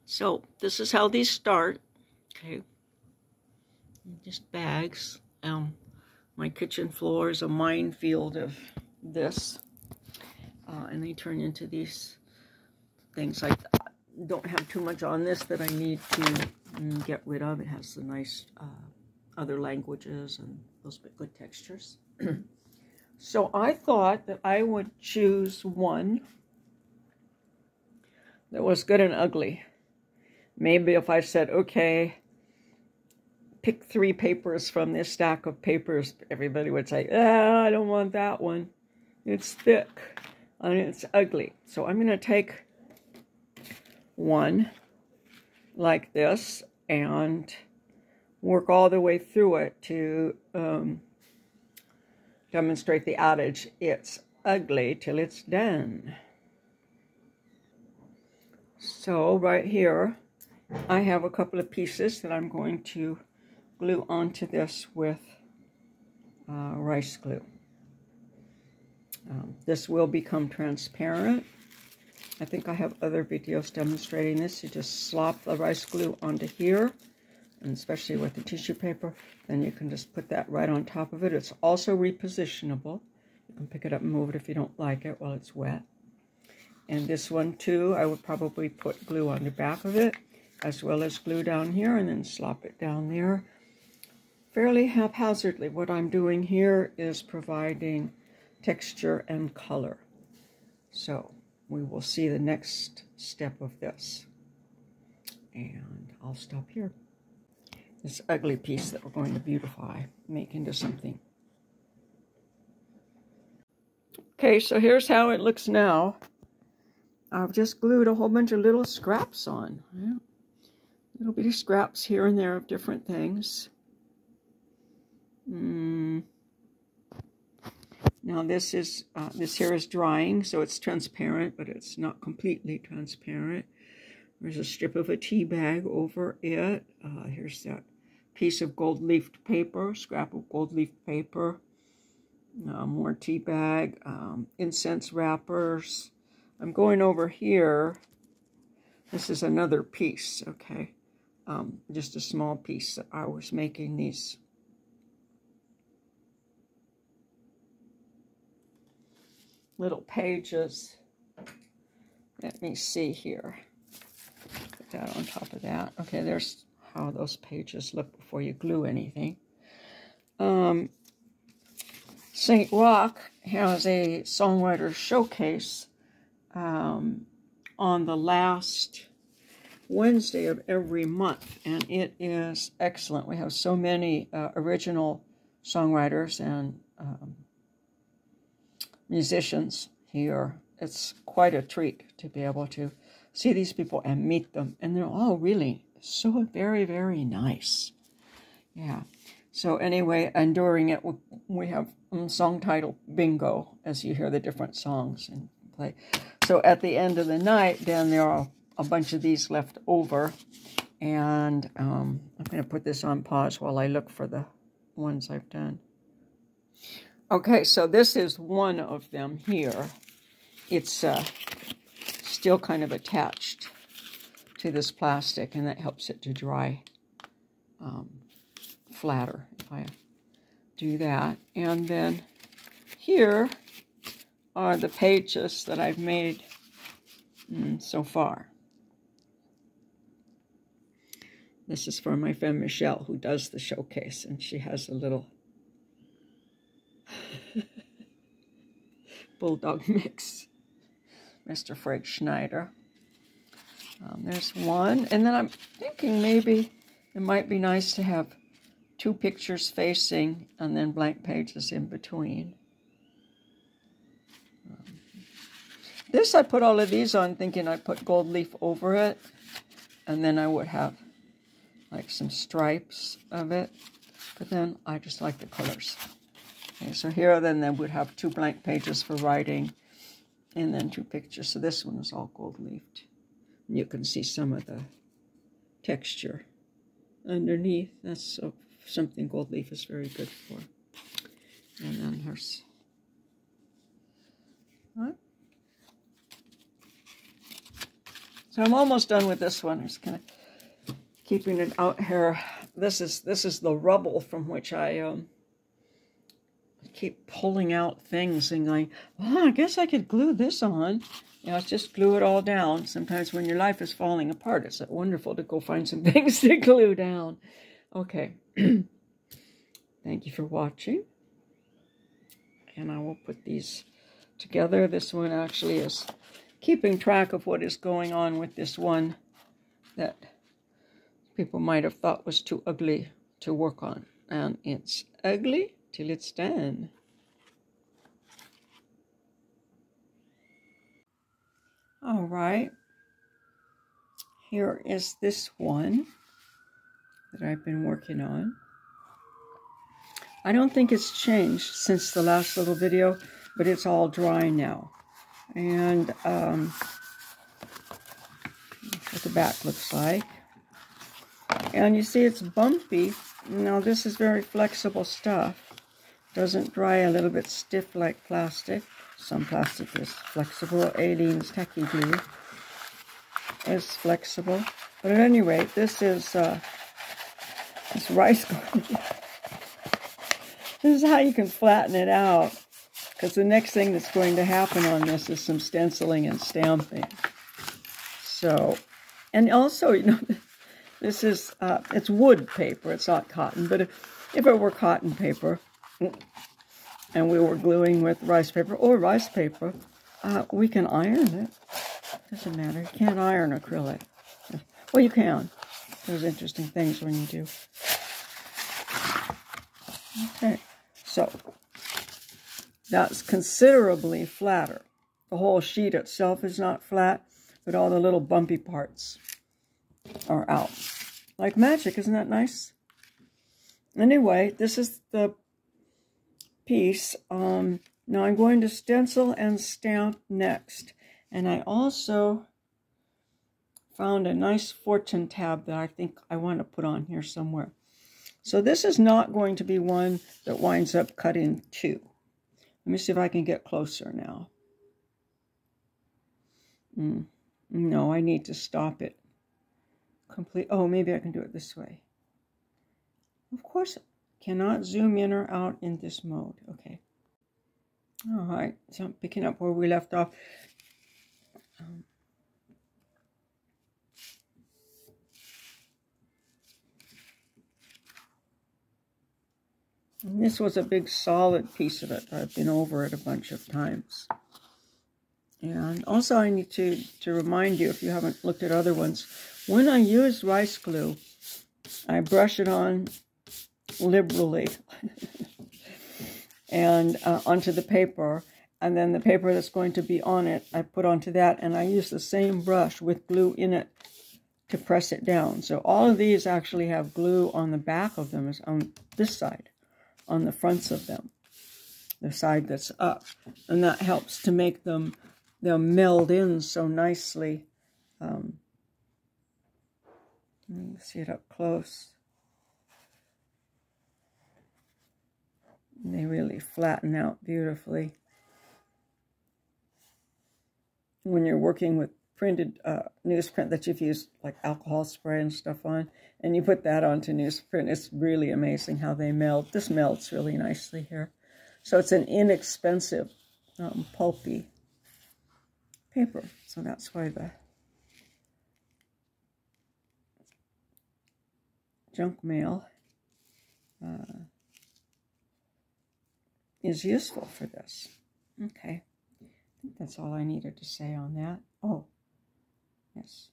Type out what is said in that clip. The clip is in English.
So this is how these start. Okay, just bags. My kitchen floor is a minefield of this, and they turn into these things. I don't have too much on this that I need to get rid of. It has the nice other languages and those good textures. So I thought that I would choose one that was good and ugly. Maybe if I said, okay, pick 3 papers from this stack of papers, everybody would say, I don't want that one. It's thick and it's ugly. So I'm going to take one like this and work all the way through it to demonstrate the adage, it's ugly till it's done. So right here, I have a couple of pieces that I'm going to glue onto this with rice glue. This will become transparent. I think I have other videos demonstrating this. You just slop the rice glue onto here, and especially with the tissue paper, then you can just put that right on top of it. It's also repositionable. You can pick it up and move it if you don't like it while it's wet. And this one too, I would probably put glue on the back of it, as well as glue down here, and then slop it down there. Fairly haphazardly. What I'm doing here is providing texture and color. So we will see the next step of this. And I'll stop here. This ugly piece that we're going to beautify, make into something. Okay, so here's how it looks now. I've just glued a whole bunch of little scraps on. Yeah. Little bitty scraps here and there of different things. Now this here is drying, so it's transparent, but it's not completely transparent. There's a strip of a tea bag over it. Here's that piece of gold leafed paper, scrap of gold leafed paper. More tea bag, incense wrappers. I'm going over here. This is another piece, okay? Just a small piece that I was making these little pages. Let me see here. Put that on top of that. Okay, there's how those pages look before you glue anything. St. Roch has a songwriter showcase on the last Wednesday of every month, and it is excellent. We have so many original songwriters and musicians here. It's quite a treat to be able to see these people and meet them, and they're all really so very, very nice. Yeah. So anyway, and during it, we have song title bingo as you hear the different songs and play. So at the end of the night, then there are a bunch of these left over, and I'm going to put this on pause while I look for the ones I've done. Okay, so this is one of them here. It's still kind of attached to this plastic, and that helps it to dry flatter if I do that. And then here are the pages that I've made so far. This is for my friend Michelle, who does the showcase, and she has a little bulldog mix. Mr. Fred Schneider. There's one, and then I'm thinking maybe it might be nice to have 2 pictures facing and then blank pages in between. This, I put all of these on thinking I'd put gold leaf over it, and then I would have like some stripes of it, but then I just like the colors. Okay, so here then they would have 2 blank pages for writing, and then 2 pictures. So this one is all gold leafed. And you can see some of the texture underneath. That's something gold leaf is very good for. And then here's So I'm almost done with this one. I'm just kind of keeping it out here. This is the rubble from which I keep pulling out things and going, oh, I guess I could glue this on. You know, just glue it all down. Sometimes when your life is falling apart, it's wonderful to go find some things to glue down. Okay. Thank you for watching. And I will put these together. This one actually is keeping track of what is going on with this one that people might have thought was too ugly to work on. And it's ugly till it's done. All right. Here is this one that I've been working on. I don't think it's changed since the last little video, but it's all dry now. And what the back looks like. And you see it's bumpy. Now this is very flexible stuff. Doesn't dry, a little bit stiff like plastic. Some plastic is flexible. Aleene's Techie Glue is flexible. But at any rate, this is this rice glue. This is how you can flatten it out. Because the next thing that's going to happen on this is some stenciling and stamping. So, and also, you know, this is, it's wood paper, it's not cotton. But if it were cotton paper, and we were gluing with rice paper or rice paper, we can iron it. Doesn't matter, you can't iron acrylic. Well, you can. There's interesting things when you do. Okay, so that's considerably flatter. The whole sheet itself is not flat, but all the little bumpy parts are out. Like magic, isn't that nice? Anyway, this is the piece. Now I'm going to stencil and stamp next. And I also found a nice fortune tab that I think I want to put on here somewhere. So this is not going to be one that winds up cut in two. Let me see if I can get closer now. No, I need to stop it. Oh, maybe I can do it this way. Of course, cannot zoom in or out in this mode. Okay. All right, so I'm picking up where we left off. And this was a big solid piece of it. I've been over it a bunch of times. And also I need to remind you, if you haven't looked at other ones, when I use rice glue, I brush it on liberally and onto the paper. And then the paper that's going to be on it, I put onto that. And I use the same brush with glue in it to press it down. So all of these actually have glue on the back of them, is on this side, on the fronts of them, the side that's up. And that helps to make them, they'll meld in so nicely. See it up close. And they really flatten out beautifully. When you're working with printed newsprint that you've used like alcohol spray and stuff on, and you put that onto newsprint, it's really amazing how they melt. This melts really nicely here. So it's an inexpensive, pulpy paper. So that's why the junk mail is useful for this. Okay. I think that's all I needed to say on that. Oh, yes.